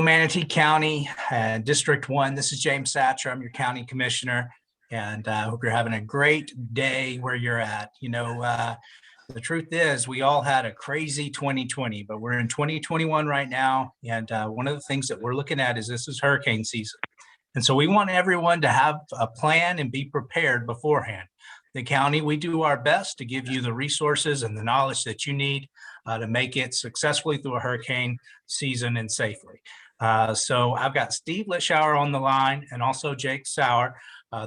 Manatee County, District 1. This is James Satcher. I'm your county commissioner, and I hope you're having a great day where you're at. The truth is we all had a crazy 2020, but we're in 2021 right now. And one of the things that we're looking at is this is hurricane season. And so we want everyone to have a plan and be prepared beforehand. The county, we do our best to give you the resources and the knowledge that you need to make it successfully through a hurricane season and safely. So I've got Steve Litschauer on the line and also Jake Sauer.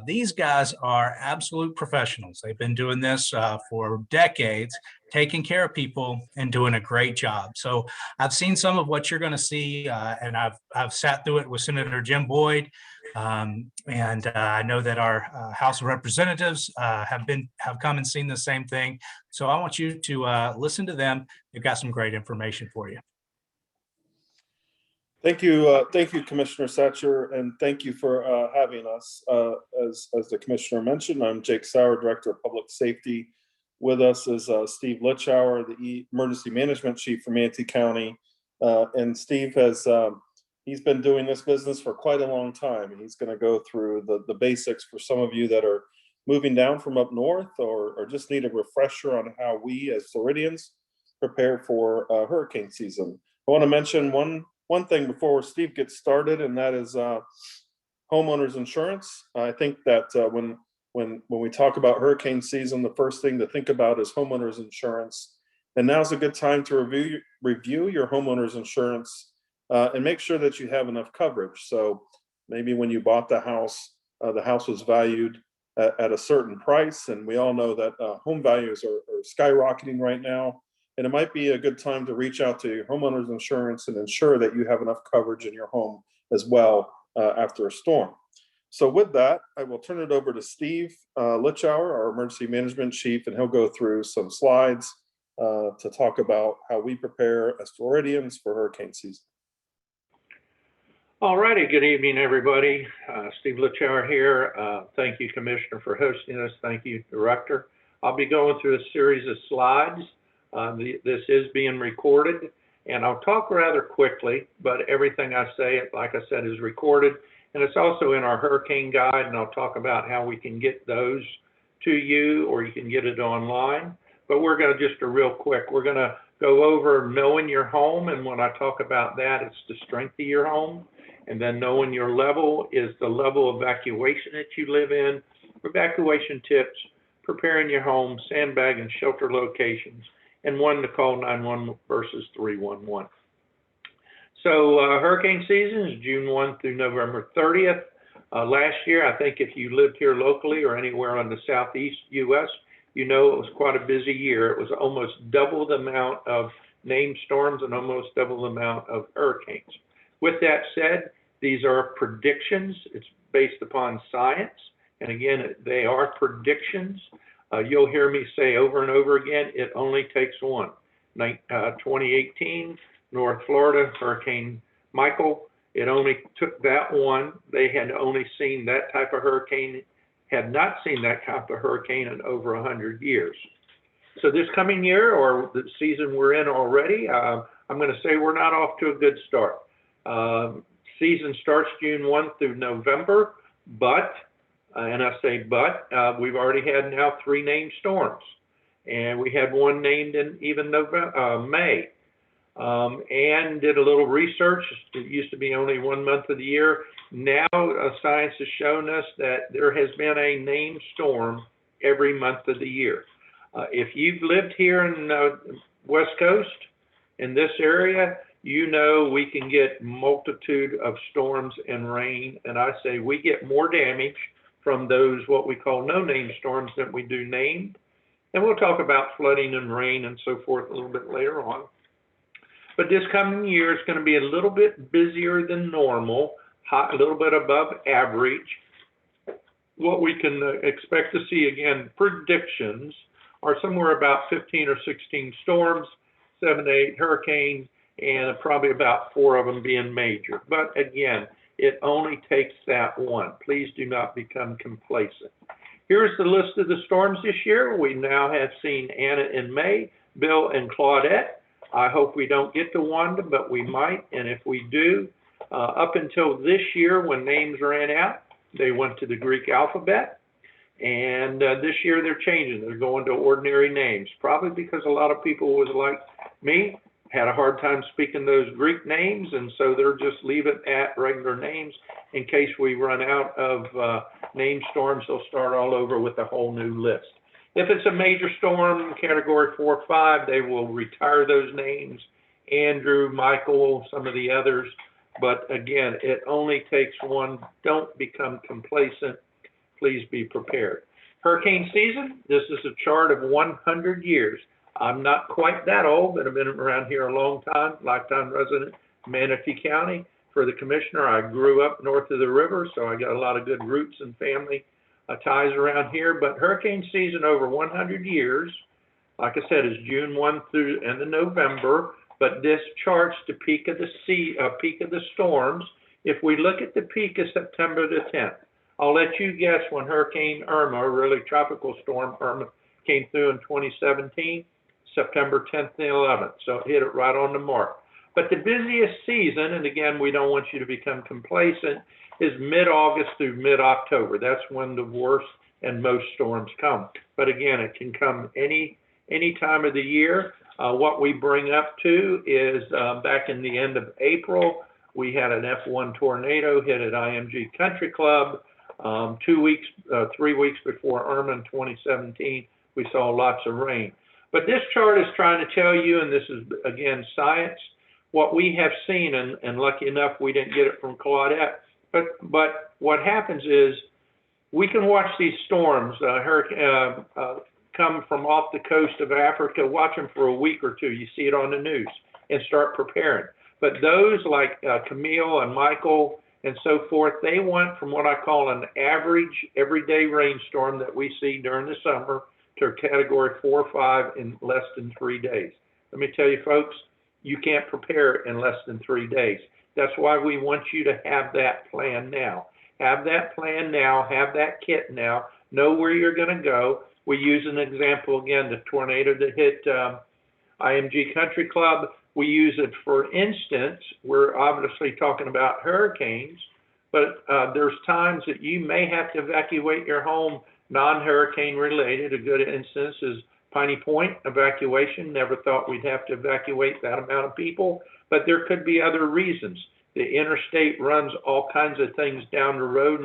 These guys are absolute professionals. They've been doing this for decades, taking care of people and doing a great job. So I've seen some of what you're going to see, and I've sat through it with Senator Jim Boyd. And I know that our House of Representatives have come and seen the same thing. So I want you to listen to them. They've got some great information for you. Thank you, Commissioner Satcher, and thank you for having us. As the Commissioner mentioned, I'm Jake Sauer, Director of Public Safety. With us is Steve Litschauer, the Emergency Management Chief for Manatee County. And Steve has he's been doing this business for quite a long time. He's going to go through the basics for some of you that are moving down from up north or just need a refresher on how we as Floridians prepare for hurricane season. I want to mention one thing before Steve gets started, and that is homeowners insurance. I think that when we talk about hurricane season, the first thing to think about is homeowners insurance. And now's a good time to review your homeowners insurance and make sure that you have enough coverage. So maybe when you bought the house was valued at a certain price, and we all know that home values are skyrocketing right now. And it might be a good time to reach out to your homeowner's insurance and ensure that you have enough coverage in your home as well after a storm. So with that, I will turn it over to Steve Litschauer, our Emergency Management Chief, and he'll go through some slides to talk about how we prepare as Floridians for hurricane season. All righty, good evening, everybody. Steve Litschauer here. Thank you, Commissioner, for hosting us. Thank you, Director. I'll be going through a series of slides. This is being recorded, and I'll talk rather quickly, but everything I say, like I said, is recorded, and it's also in our hurricane guide, and I'll talk about how we can get those to you, or you can get it online. But we're going to just real quick, we're going to go over knowing your home, and when I talk about that, it's the strength of your home, and then knowing your level is the level of evacuation that you live in, evacuation tips, preparing your home, sandbag and shelter locations, and when to call 911 versus 311. So hurricane season is June 1 through November 30th. Last year, I think if you lived here locally or anywhere on the southeast U.S., you know it was quite a busy year. It was almost double the amount of named storms and almost double the amount of hurricanes. With that said, these are predictions. It's based upon science. And again, they are predictions. You'll hear me say over and over again, it only takes one. 2018, North Florida, Hurricane Michael, it only took that one. They had only seen that type of hurricane, had not seen that type of hurricane in over 100 years. So this coming year, or the season we're in already, I'm going to say we're not off to a good start. Season starts June 1 through November, but and I say but, we've already had now 3 named storms. And we had one named in even May. And did a little research. It used to be only 1 month of the year. Now science has shown us that there has been a named storm every month of the year. If you've lived here in the West Coast, in this area, you know we can get multitude of storms and rain. And I say we get more damage from those what we call no-name storms than we do named. And we'll talk about flooding and rain and so forth a little bit later on. But this coming year is going to be a little bit busier than normal, a little bit above average. What we can expect to see, again, predictions are somewhere about 15 or 16 storms, 7 to 8 hurricanes, and probably about 4 of them being major. But again, it only takes that one. Please do not become complacent. Here's the list of the storms this year. We now have seen Anna in May, Bill and Claudette. I hope we don't get to Wanda, but we might. And if we do, Up until this year, when names ran out, they went to the Greek alphabet. And this year they're changing. They're going to ordinary names, probably because a lot of people was like me, had a hard time speaking those Greek names, and so they're just leave it at regular names. In case we run out of name storms, they'll start all over with a whole new list. If it's a major storm, category 4 or 5, they will retire those names, Andrew, Michael, some of the others. But again, it only takes one. Don't become complacent. Please be prepared. Hurricane season, this is a chart of 100 years. I'm not quite that old, but I've been around here a long time, lifetime resident, Manatee County. For the commissioner, I grew up north of the river, so I got a lot of good roots and family ties around here. But hurricane season over 100 years, like I said, is June 1 through end of November. But this charts the peak of the storms. If we look at the peak of September the 10th, I'll let you guess when Hurricane Irma, or really tropical storm Irma, came through in 2017, September 10th and 11th. So it hit it right on the mark. But the busiest season, and again, we don't want you to become complacent, is mid-August through mid-October. That's when the worst and most storms come. But again, it can come any time of the year. What we bring up to is back in the end of April, we had an F1 tornado hit at IMG Country Club. 3 weeks before Irma in 2017, we saw lots of rain. But this chart is trying to tell you, and this is, again, science, what we have seen, and lucky enough, we didn't get it from Claudette. But what happens is we can watch these storms come from off the coast of Africa, watch them for a week or two. You see it on the news and start preparing. But those like Camille and Michael and so forth, they went from what I call an average everyday rainstorm that we see during the summer to a category 4 or 5 in less than 3 days. Let me tell you, folks, you can't prepare in less than 3 days. That's why we want you to have that plan now. Have that plan now, have that kit now, know where you're going to go. We use an example again, the tornado that hit IMG Country Club. We use it for instance, we're obviously talking about hurricanes, but there's times that you may have to evacuate your home non-hurricane related. A good instance is Piney Point evacuation. Never thought we'd have to evacuate that amount of people, but there could be other reasons. The interstate runs all kinds of things down the road.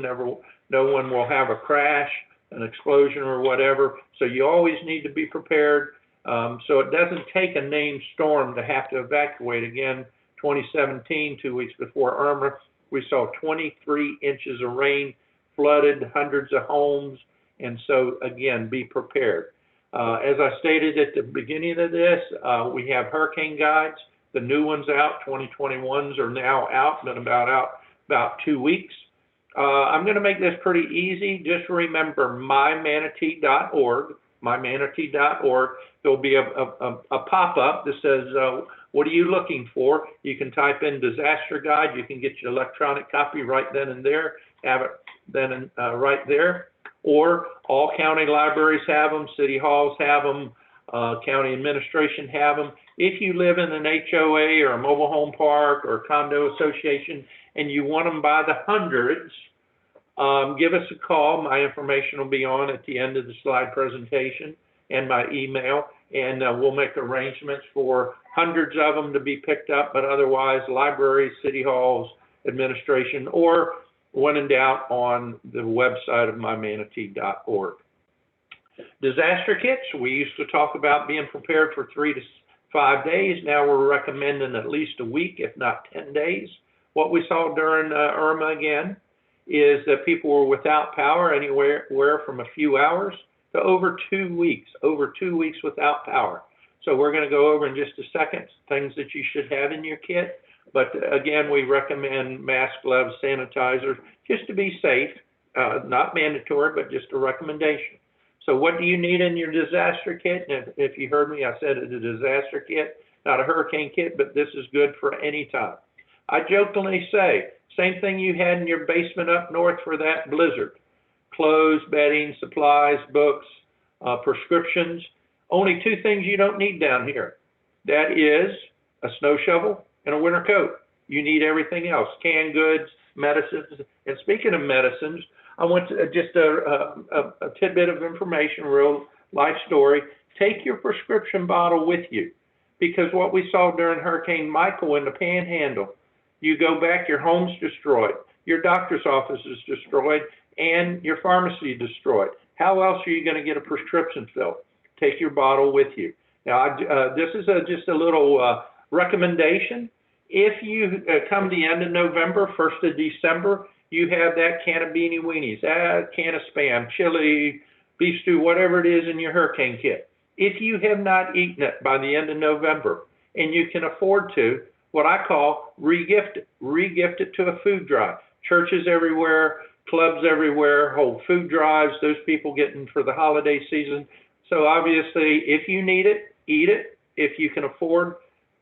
No one will have a crash, an explosion or whatever. So you always need to be prepared. So it doesn't take a named storm to have to evacuate. Again, 2017, 2 weeks before Irma, we saw 23 inches of rain, flooded hundreds of homes. And so again, be prepared. As I stated at the beginning of this, we have hurricane guides. The new ones out, 2021s are now out, been about 2 weeks. I'm going to make this pretty easy. Just remember mymanatee.org, mymanatee.org. There'll be a pop-up that says, what are you looking for? You can type in disaster guide. You can get your electronic copy right then and there, have it then and right there. Or all county libraries have them, city halls have them, county administration have them. If you live in an HOA or a mobile home park or a condo association and you want them by the hundreds, give us a call. My information will be on at the end of the slide presentation and my email, and we'll make arrangements for hundreds of them to be picked up, but otherwise libraries, city halls, administration, or when in doubt on the website of mymanatee.org. Disaster kits, we used to talk about being prepared for 3 to 5 days. Now we're recommending at least a week, if not 10 days. What we saw during Irma again is that people were without power anywhere from a few hours to over 2 weeks, without power. So we're going to go over in just a second things that you should have in your kit. But again, we recommend mask, gloves, sanitizer, just to be safe, not mandatory, but just a recommendation. So what do you need in your disaster kit? And if you heard me, I said it's a disaster kit, not a hurricane kit, but this is good for any time. I jokingly say, same thing you had in your basement up north for that blizzard. Clothes, bedding, supplies, books, prescriptions. Only 2 things you don't need down here. That is a snow shovel and a winter coat. You need everything else, canned goods, medicines. And speaking of medicines, I want to, just a tidbit of information, real life story. Take your prescription bottle with you, because what we saw during Hurricane Michael in the Panhandle, you go back, your home's destroyed, your doctor's office is destroyed, and your pharmacy destroyed. How else are you going to get a prescription filled? Take your bottle with you. Now, this is just a little recommendation. If you come the end of November, 1st of December, you have that can of beanie weenies, can of Spam, chili, beef stew, whatever it is in your hurricane kit. If you have not eaten it by the end of November and you can afford to, what I call regift it. Regift it to a food drive. Churches everywhere, clubs everywhere hold food drives, those people getting for the holiday season. So obviously, if you need it, eat it. If you can afford,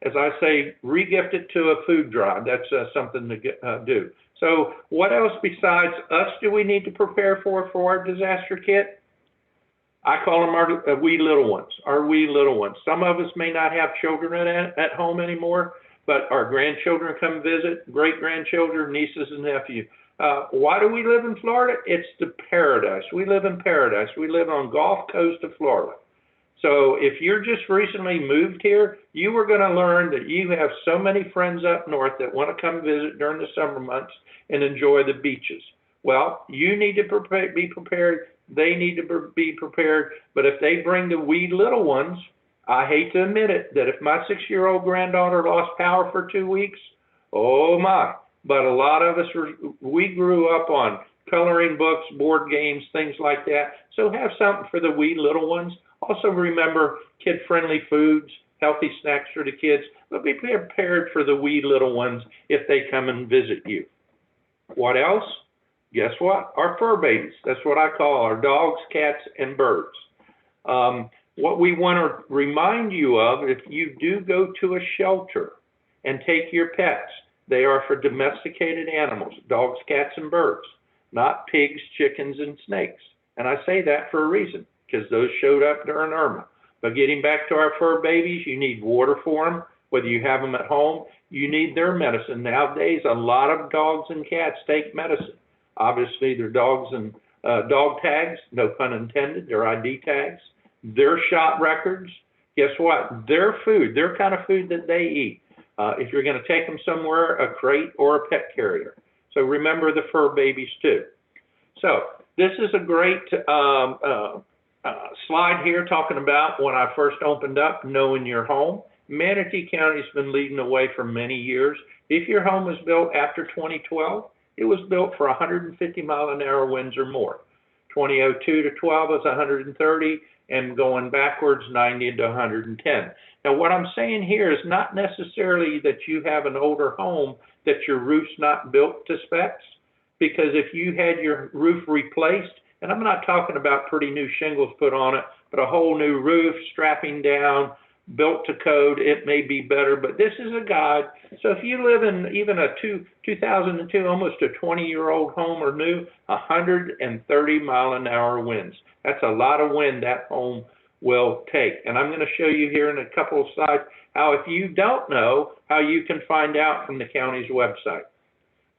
as I say, regift it to a food drive. That's something to do. So what else besides us do we need to prepare for our disaster kit? I call them our wee little ones, our wee little ones. Some of us may not have children at home anymore, but our grandchildren come visit, great-grandchildren, nieces and nephews. Why do we live in Florida? It's the paradise. We live in paradise. We live on Gulf Coast of Florida. So if you're just recently moved here, you are going to learn that you have so many friends up north that want to come visit during the summer months and enjoy the beaches. Well, you need to be prepared. They need to be prepared. But if they bring the wee little ones, I hate to admit it, that if my 6-year-old granddaughter lost power for 2 weeks, oh my. But a lot of us, we grew up on coloring books, board games, things like that. So have something for the wee little ones. Also remember kid-friendly foods, healthy snacks for the kids, but be prepared for the wee little ones if they come and visit you. What else? Guess what? Our fur babies. That's what I call our dogs, cats, and birds. What we want to remind you of, if you do go to a shelter and take your pets, they are for domesticated animals, dogs, cats, and birds, not pigs, chickens, and snakes. And I say that for a reason, because those showed up during Irma. But getting back to our fur babies, you need water for them, whether you have them at home. You need their medicine. Nowadays, a lot of dogs and cats take medicine. Obviously, they're dogs and dog tags, no pun intended, their ID tags, their shot records. Guess what? Their food, their kind of food that they eat. If you're going to take them somewhere, a crate or a pet carrier. So remember the fur babies too. So this is a great slide here talking about when I first opened up, knowing your home. Manatee County's been leading the way for many years. If your home was built after 2012, it was built for 150 mile-an-hour winds or more. 2002 to 12 is 130, and going backwards, 90 to 110. Now, what I'm saying here is not necessarily that you have an older home that your roof's not built to specs, because if you had your roof replaced, and I'm not talking about pretty new shingles put on it, but a whole new roof, strapping down, built to code, it may be better, but this is a guide. So if you live in even a 2002, almost a 20-year-old home or new, 130 mile-an-hour winds. That's a lot of wind that home will take. And I'm going to show you here in a couple of slides how, if you don't know, how you can find out from the county's website.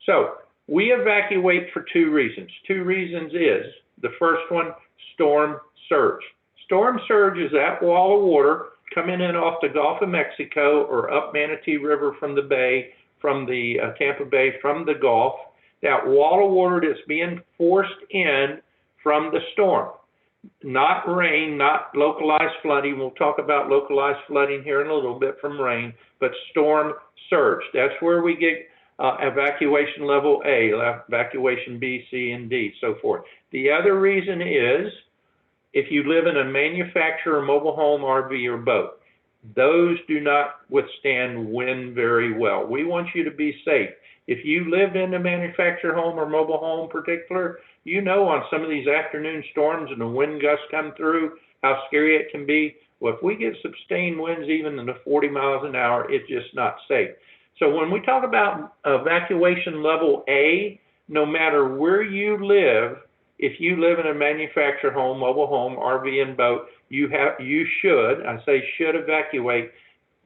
So we evacuate for 2 reasons. 2 reasons is, the first one, storm surge. Storm surge is that wall of water coming in off the Gulf of Mexico or up Manatee River from the bay, from the Tampa Bay, from the Gulf. That wall of water that's being forced in from the storm. Not rain, not localized flooding. We'll talk about localized flooding here in a little bit from rain, but storm surge. That's where we get evacuation level A, evacuation B, C, and D, so forth. The other reason is, if you live in a manufacturer, mobile home, RV, or boat, those do not withstand wind very well. We want you to be safe. If you live in a manufactured home or mobile home in particular, you know on some of these afternoon storms and the wind gusts come through, how scary it can be. Well, if we get sustained winds even in the 40 miles an hour, it's just not safe. So when we talk about evacuation level A, no matter where you live, if you live in a manufactured home, mobile home, RV, and boat, you should, I say should, evacuate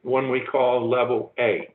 when we call level A.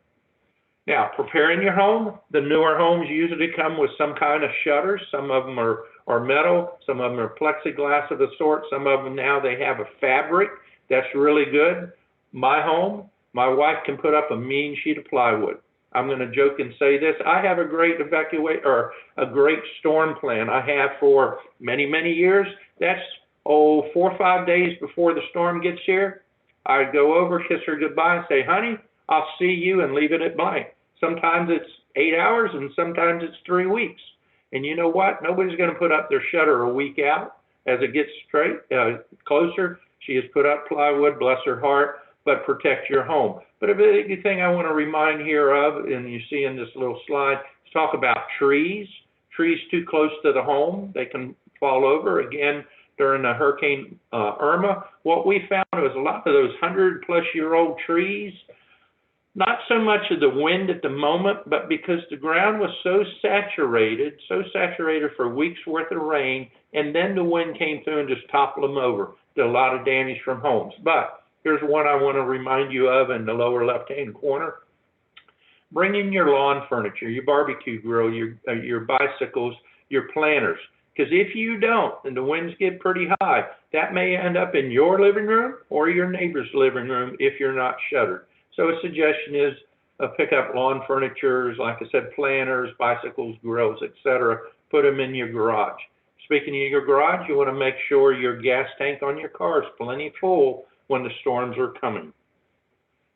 Now, preparing your home, the newer homes usually come with some kind of shutters. Some of them are metal, some of them are plexiglass of the sort, some of them now they have a fabric. That's really good. My home, my wife can put up a mean sheet of plywood. I'm going to joke and say this. I have a great a great storm plan I have for many, many years. That's, 4 or 5 days before the storm gets here. I go over, kiss her goodbye and say, honey, I'll see you, and leave it at blank. Sometimes it's 8 hours and sometimes it's 3 weeks. And you know what? Nobody's going to put up their shutter a week out. As it gets closer, she has put up plywood, bless her heart, but protect your home. But a big thing I want to remind here of, and you see in this little slide, is talk about trees. Trees too close to the home, they can fall over. Again, during the Hurricane Irma, what we found was a lot of those 100-plus-year-old trees, not so much of the wind at the moment, but because the ground was so saturated for weeks worth of rain, and then the wind came through and just toppled them over. Did a lot of damage from homes. But here's one I want to remind you of in the lower left-hand corner. Bring in your lawn furniture, your barbecue grill, your bicycles, your planters. Because if you don't, and the winds get pretty high, that may end up in your living room or your neighbor's living room if you're not shuttered. So a suggestion is pick up lawn furniture, like I said, planters, bicycles, grills, etc. Put them in your garage. Speaking of your garage, you want to make sure your gas tank on your car is plenty full when the storms are coming.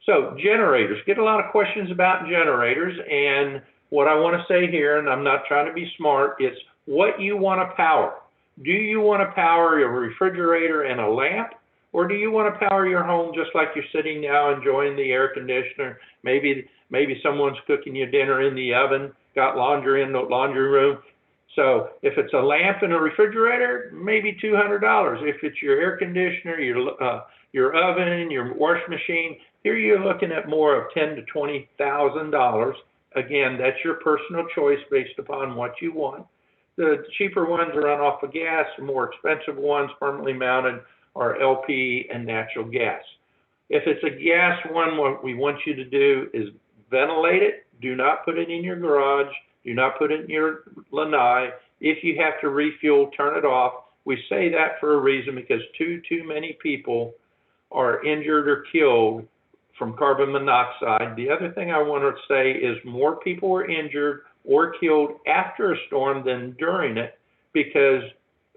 So generators, get a lot of questions about generators, and what I want to say here, and I'm not trying to be smart, it's what you want to power. Do you want to power your refrigerator and a lamp? Or do you want to power your home just like you're sitting now enjoying the air conditioner? Maybe someone's cooking you dinner in the oven, got laundry in the laundry room. So if it's a lamp and a refrigerator, maybe $200. If it's your air conditioner, your oven, your washing machine, here you're looking at more of $10,000 to $20,000. Again, that's your personal choice based upon what you want. The cheaper ones are run off of gas, the more expensive ones, permanently mounted, are LP and natural gas. If it's a gas one, what we want you to do is ventilate it. Do not put it in your garage. Do not put it in your lanai. If you have to refuel, turn it off. We say that for a reason, because too many people are injured or killed from carbon monoxide. The other thing I want to say is more people were injured or killed after a storm than during it, because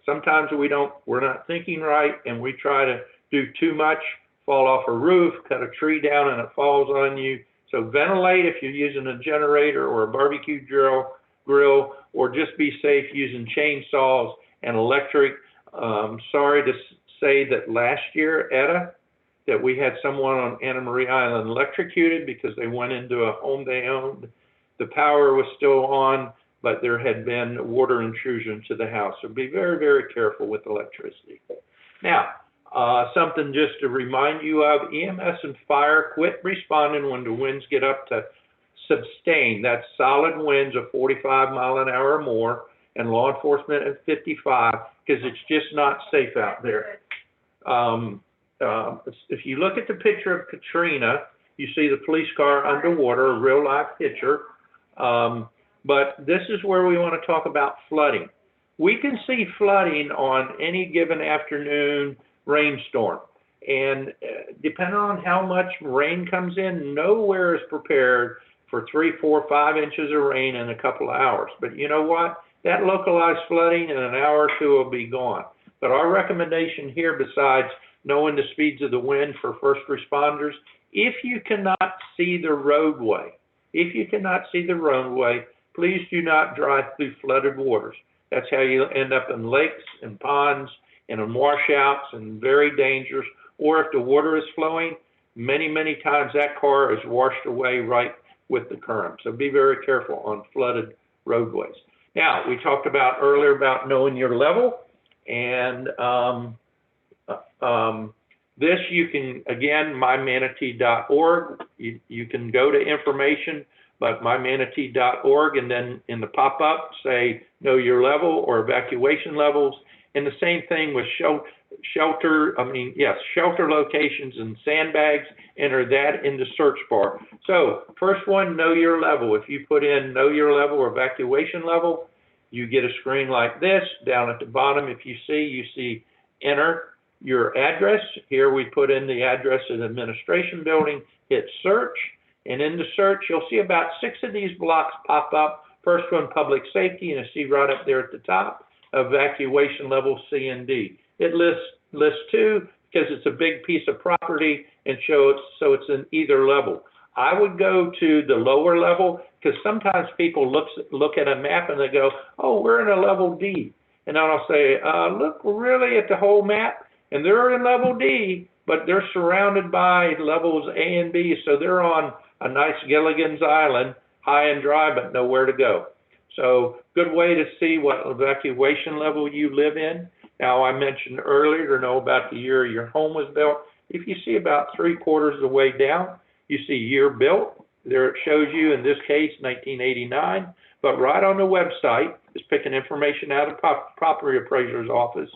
sometimes we're not thinking right, and we try to do too much, fall off a roof, cut a tree down, and it falls on you. So ventilate if you're using a generator or a barbecue grill, or just be safe using chainsaws and electric. Sorry to say that last year, Etta, that we had someone on Anna Maria Island electrocuted because they went into a home they owned. The power was still on, but there had been water intrusion to the house. So be very, very careful with electricity. Now, something just to remind you of, EMS and fire quit responding when the winds get up to sustained. That's solid winds of 45 mile an hour or more, and law enforcement at 55, because it's just not safe out there. If you look at the picture of Katrina, you see the police car underwater, a real life picture. But this is where we want to talk about flooding. We can see flooding on any given afternoon rainstorm. And depending on how much rain comes in, nowhere is prepared for 3, 4, 5 inches of rain in a couple of hours. But you know what? That localized flooding in an hour or two will be gone. But our recommendation here, besides knowing the speeds of the wind for first responders, if you cannot see the roadway, please do not drive through flooded waters. That's how you end up in lakes and ponds and in washouts, and very dangerous. Or if the water is flowing, many, many times that car is washed away right with the current. So be very careful on flooded roadways. Now, we talked about earlier about knowing your level, and this you can, again, mymanatee.org. You can go to information, but mymanatee.org, and then in the pop-up say know your level or evacuation levels. And the same thing with shelter locations and sandbags, enter that in the search bar. So first one, know your level. If you put in know your level or evacuation level, you get a screen like this. Down at the bottom, if you see enter your address. Here we put in the address of the administration building, hit search, and in the search, you'll see about 6 of these blocks pop up. First one, public safety, and you see right up there at the top, evacuation level C and D. It lists 2 because it's a big piece of property and so it's in either level. I would go to the lower level because sometimes people look at a map and they go, oh, we're in a level D. And then I'll say, look really at the whole map, and they're in level D, but they're surrounded by levels A and B, so they're on a nice Gilligan's Island, high and dry, but nowhere to go. So good way to see what evacuation level you live in. Now, I mentioned earlier to know about the year your home was built. If you see about 3/4 of the way down, you see year built. There it shows you, in this case, 1989. But right on the website, it's picking information out of the property appraiser's office,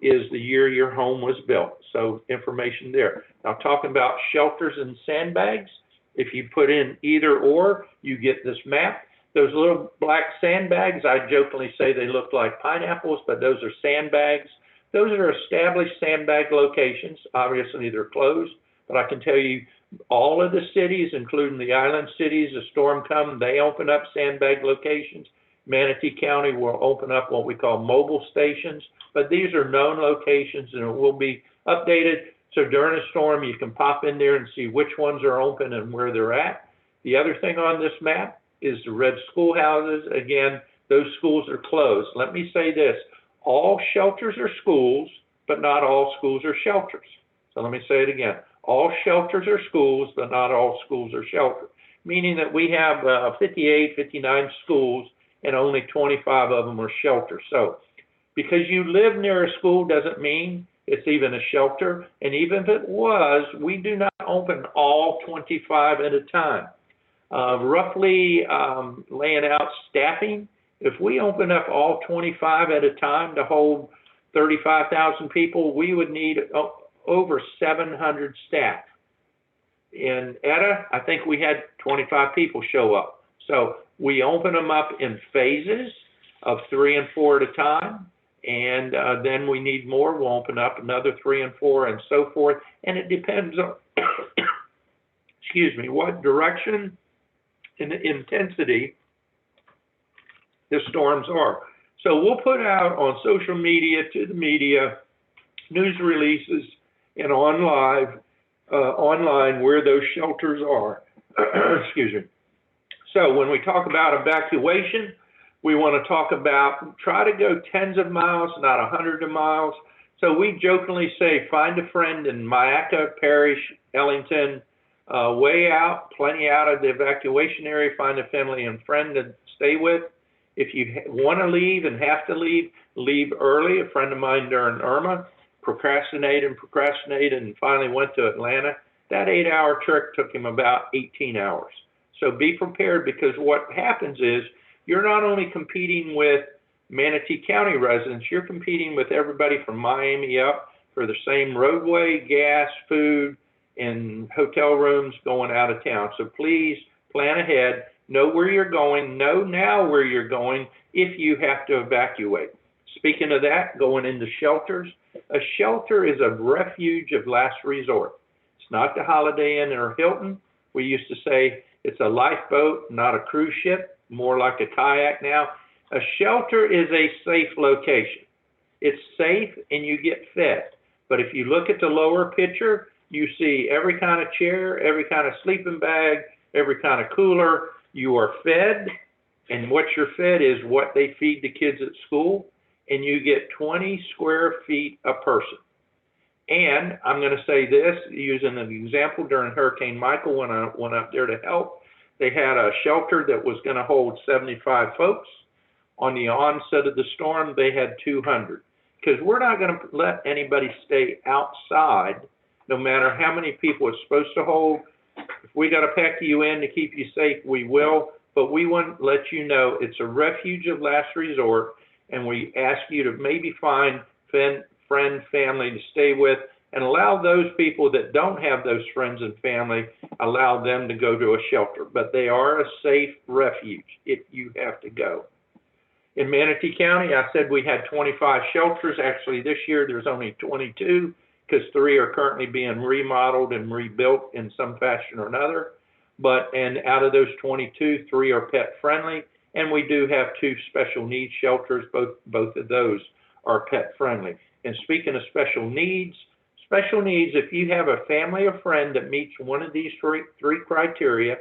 is the year your home was built. So information there. Now, talking about shelters and sandbags, if you put in either or, you get this map. Those little black sandbags, I jokingly say they look like pineapples, but those are sandbags. Those are established sandbag locations. Obviously, they're closed, but I can tell you all of the cities, including the island cities, a storm comes, they open up sandbag locations. Manatee County will open up what we call mobile stations, but these are known locations and it will be updated. So during a storm, you can pop in there and see which ones are open and where they're at. The other thing on this map is the red schoolhouses. Again, those schools are closed. Let me say this, all shelters are schools, but not all schools are shelters. So let me say it again. All shelters are schools, but not all schools are shelters, meaning that we have 58, 59 schools and only 25 of them are shelters. So because you live near a school doesn't mean it's even a shelter. And even if it was, we do not open all 25 at a time. Roughly laying out staffing, if we open up all 25 at a time to hold 35,000 people, we would need over 700 staff. In Etta, I think we had 25 people show up. So we open them up in phases of 3 and 4 at a time. And then we need more, we'll open up another 3 and 4 and so forth. And it depends on, excuse me, what direction and intensity the storms are. So we'll put out on social media, to the media, news releases, and online where those shelters are. Excuse me. So when we talk about evacuation, we want to talk about, try to go tens of miles, not 100 of miles. So we jokingly say, find a friend in Myakka Parish, Ellington, way out, plenty out of the evacuation area, find a family and friend to stay with. If you want to leave and have to leave early. A friend of mine during Irma procrastinated and finally went to Atlanta. That 8-hour trip took him about 18 hours. So be prepared, because what happens is you're not only competing with Manatee County residents, you're competing with everybody from Miami up for the same roadway, gas, food, and hotel rooms going out of town. So please plan ahead, know where you're going, know now where you're going if you have to evacuate. Speaking of that, going into shelters, a shelter is a refuge of last resort. It's not the Holiday Inn or Hilton. We used to say it's a lifeboat, not a cruise ship, more like a kayak now. A shelter is a safe location. It's safe and you get fed. But if you look at the lower picture, you see every kind of chair, every kind of sleeping bag, every kind of cooler. You are fed, and what you're fed is what they feed the kids at school, and you get 20 square feet a person. And I'm going to say this, using an example, during Hurricane Michael, when I went up there to help, they had a shelter that was going to hold 75 folks. On the onset of the storm, they had 200. Because we're not going to let anybody stay outside, no matter how many people it's supposed to hold. If we got to pack you in to keep you safe, we will. But we want to let you know it's a refuge of last resort, and we ask you to maybe find friends friend, family to stay with, and allow those people that don't have those friends and family, allow them to go to a shelter. But they are a safe refuge if you have to go. In Manatee County, I said we had 25 shelters. Actually, this year there's only 22 because 3 are currently being remodeled and rebuilt in some fashion or another. And out of those 22, 3 are pet friendly. And we do have 2 special needs shelters. Both of those are pet friendly. And speaking of special needs, if you have a family or friend that meets one of these three criteria,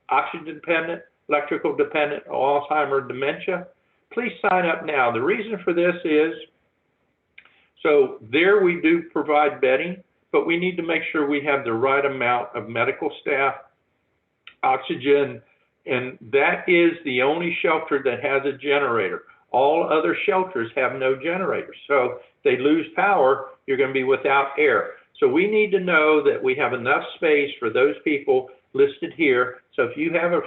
oxygen dependent, electrical dependent, or Alzheimer's dementia, please sign up now. The reason for this is, so there we do provide bedding, but we need to make sure we have the right amount of medical staff, oxygen, and that is the only shelter that has a generator. All other shelters have no generators. So if they lose power, you're going to be without air. So we need to know that we have enough space for those people listed here. So if you have a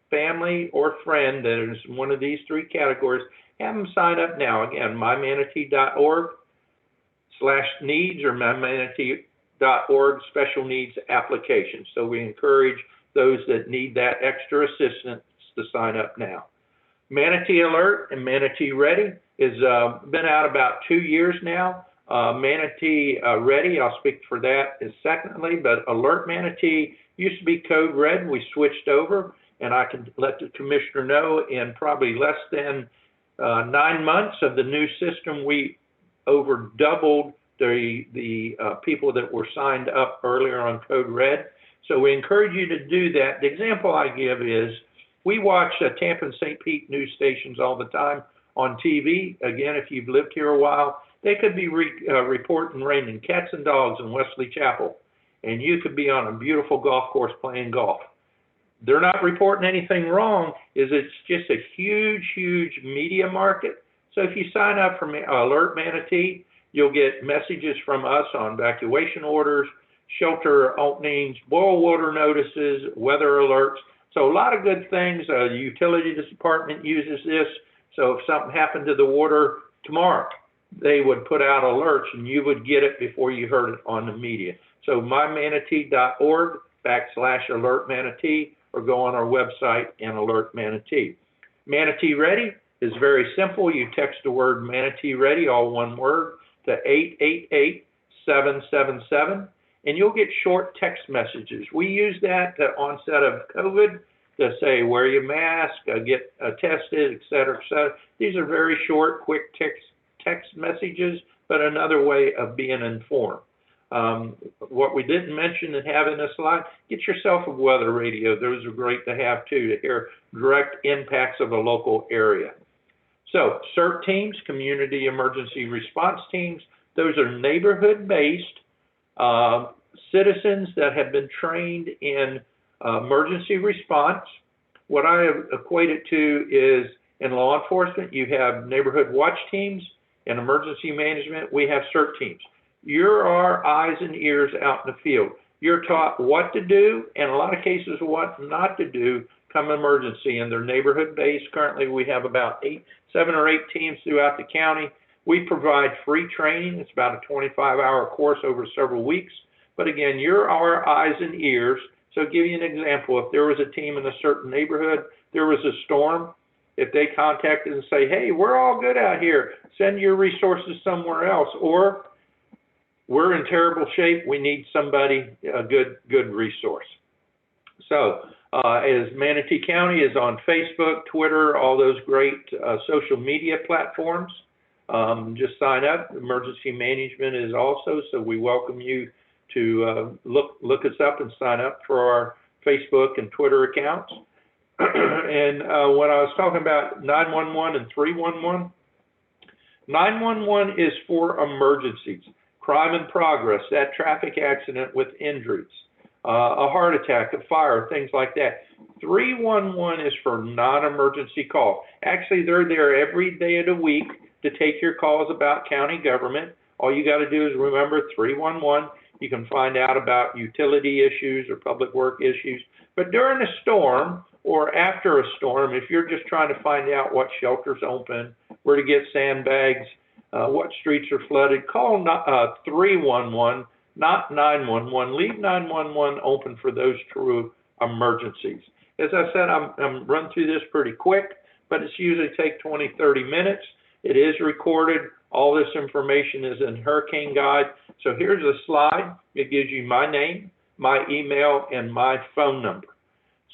family or friend that is in one of these 3 categories, have them sign up now. Again, mymanatee.org/needs or mymanatee.org special needs application. So we encourage those that need that extra assistance to sign up now. Manatee Alert and Manatee Ready has been out about 2 years now. Manatee Ready, I'll speak for that is secondly, but Alert Manatee used to be Code Red. We switched over, and I can let the commissioner know in probably less than 9 months of the new system, we over doubled the people that were signed up earlier on Code Red. So we encourage you to do that. The example I give is we watch Tampa and St. Pete news stations all the time on TV. Again, if you've lived here a while, they could be reporting raining cats and dogs in Wesley Chapel, and you could be on a beautiful golf course playing golf. They're not reporting anything wrong. It's just a huge, huge media market. So if you sign up for Alert Manatee, you'll get messages from us on evacuation orders, shelter openings, boil water notices, weather alerts. So a lot of good things. The utilities department uses this. So if something happened to the water tomorrow, they would put out alerts and you would get it before you heard it on the media. So mymanatee.org/alert manatee, or go on our website and alert Manatee. Manatee Ready is very simple. You text the word Manatee Ready, all one word, to 888-777, and you'll get short text messages. We use that at the onset of COVID to say, wear your mask, get tested, et cetera, et cetera. These are very short, quick text messages, but another way of being informed. What we didn't mention and have in this slide, get yourself a weather radio. Those are great to have too, to hear direct impacts of a local area. So CERT teams, community emergency response teams, those are neighborhood-based citizens that have been trained in emergency response. What I equate it to is in law enforcement, you have neighborhood watch teams. In emergency management, we have CERT teams. You're our eyes and ears out in the field. You're taught what to do, and in a lot of cases, what not to do come emergency. And they're neighborhood-based. Currently, we have about 7 or 8 teams throughout the county. We provide free training. It's about a 25-hour course over several weeks. But again, you're our eyes and ears. So I'll give you an example. If there was a team in a certain neighborhood, there was a storm, if they contacted and say, hey, we're all good out here, send your resources somewhere else, or we're in terrible shape, we need somebody, a good resource. So as Manatee County is on Facebook, Twitter, all those great social media platforms, just sign up. Emergency management is also, so we welcome you to look us up and sign up for our Facebook and Twitter accounts. And when I was talking about 911 and 311, 911 is for emergencies, crime in progress, that traffic accident with injuries, a heart attack, a fire, things like that. 311 is for non-emergency calls. Actually, they're there every day of the week to take your calls about county government. All you got to do is remember 311. You can find out about utility issues or public work issues. But during a storm or after a storm, if you're just trying to find out what shelter's open, where to get sandbags, what streets are flooded, call 311, not 911. Leave 911 open for those true emergencies. As I said, I'm run through this pretty quick, but it's usually take 20, 30 minutes. It is recorded. All this information is in Hurricane Guide. So here's a slide. It gives you my name, my email, and my phone number.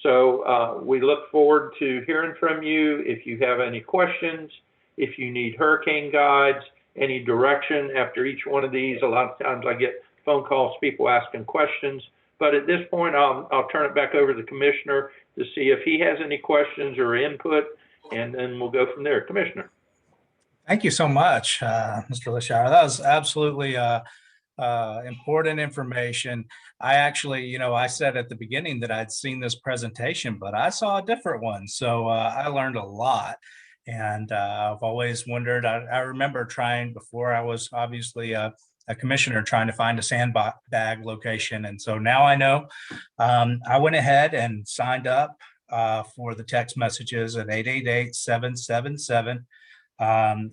So we look forward to hearing from you. If you have any questions, if you need hurricane guides, any direction after each one of these, a lot of times I get phone calls, people asking questions. But at this point, I'll turn it back over to the commissioner to see if he has any questions or input, and then we'll go from there. Commissioner. Thank you so much, Mr. Lischauer. That was absolutely important information. I actually, I said at the beginning that I'd seen this presentation, but I saw a different one. So I learned a lot. And I've always wondered, I remember trying before I was obviously a commissioner trying to find a sandbag location. And so now I know. I went ahead and signed up for the text messages at 888-777.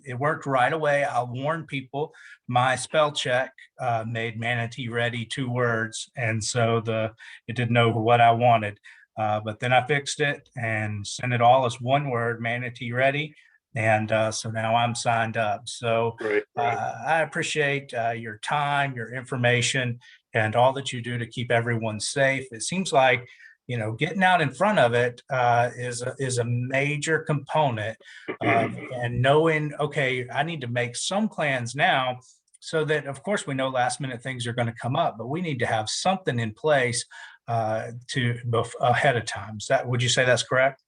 It worked right away. I'll warn people, my spell check made manatee ready 2 words. And so it didn't know what I wanted. But then I fixed it and sent it all as 1 word, manatee ready. And so now I'm signed up. So I appreciate your time, your information, and all that you do to keep everyone safe. It seems like, getting out in front of it is a major component and knowing, okay, I need to make some plans now so that, of course, we know last minute things are going to come up, but we need to have something in place ahead of time. Would you say that's correct?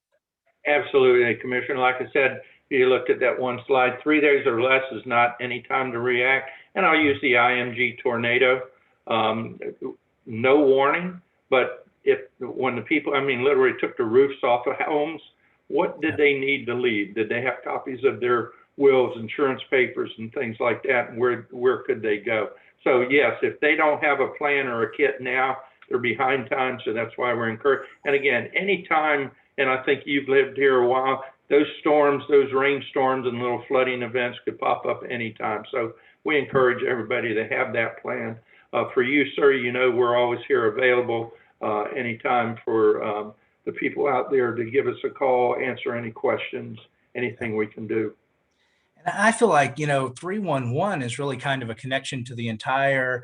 Absolutely, Commissioner. Like I said, you looked at that one slide, 3 days or less is not any time to react. And I'll use the IMG tornado. No warning, but when the people, literally took the roofs off of homes, what did they need to leave? Did they have copies of their wills, insurance papers, and things like that? And where could they go? So yes, if they don't have a plan or a kit now, they're behind time. So that's why we're encouraged. And again, anytime, and I think you've lived here a while, those storms, those rainstorms and little flooding events could pop up anytime. So we encourage everybody to have that plan. For you, sir, we're always here available anytime for the people out there to give us a call, answer any questions, anything we can do. And I feel like, 311 is really kind of a connection to the entire,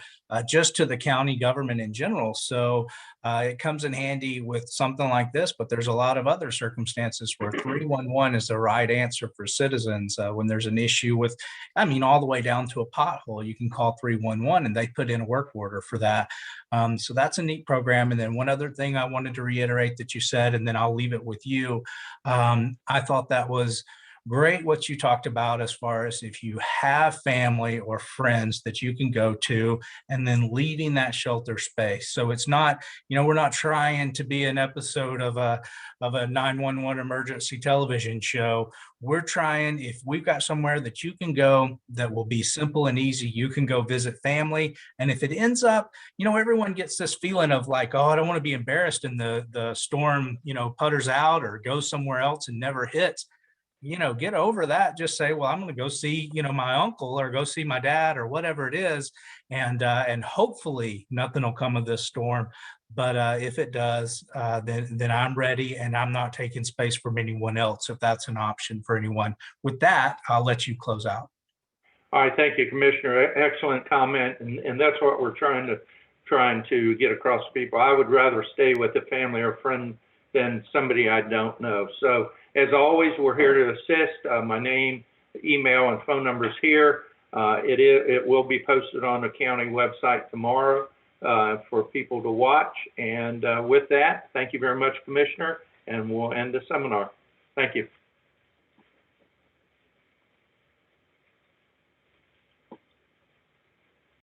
just to the county government in general. So it comes in handy with something like this, but there's a lot of other circumstances where 311 is the right answer for citizens. When there's an issue with, all the way down to a pothole, you can call 311 and they put in a work order for that. So that's a neat program. And then one other thing I wanted to reiterate that you said, and then I'll leave it with you. I thought that was great what you talked about as far as if you have family or friends that you can go to and then leaving that shelter space. So it's not, we're not trying to be an episode of a 911 emergency television show. We're trying, if we've got somewhere that you can go that will be simple and easy, you can go visit family. And if it ends up, everyone gets this feeling of like, oh, I don't want to be embarrassed and the storm, putters out or goes somewhere else and never hits. Get over that. Just say, well, I'm going to go see, my uncle or go see my dad or whatever it is. And hopefully nothing will come of this storm. But if it does, then I'm ready and I'm not taking space from anyone else if that's an option for anyone. With that, I'll let you close out. All right. Thank you, Commissioner. Excellent comment. And that's what we're trying to get across to people. I would rather stay with a family or friend than somebody I don't know. So as always, we're here to assist. My name, email, and phone numbers here. It will be posted on the county website tomorrow for people to watch. And with that, thank you very much, Commissioner, and we'll end the seminar. Thank you.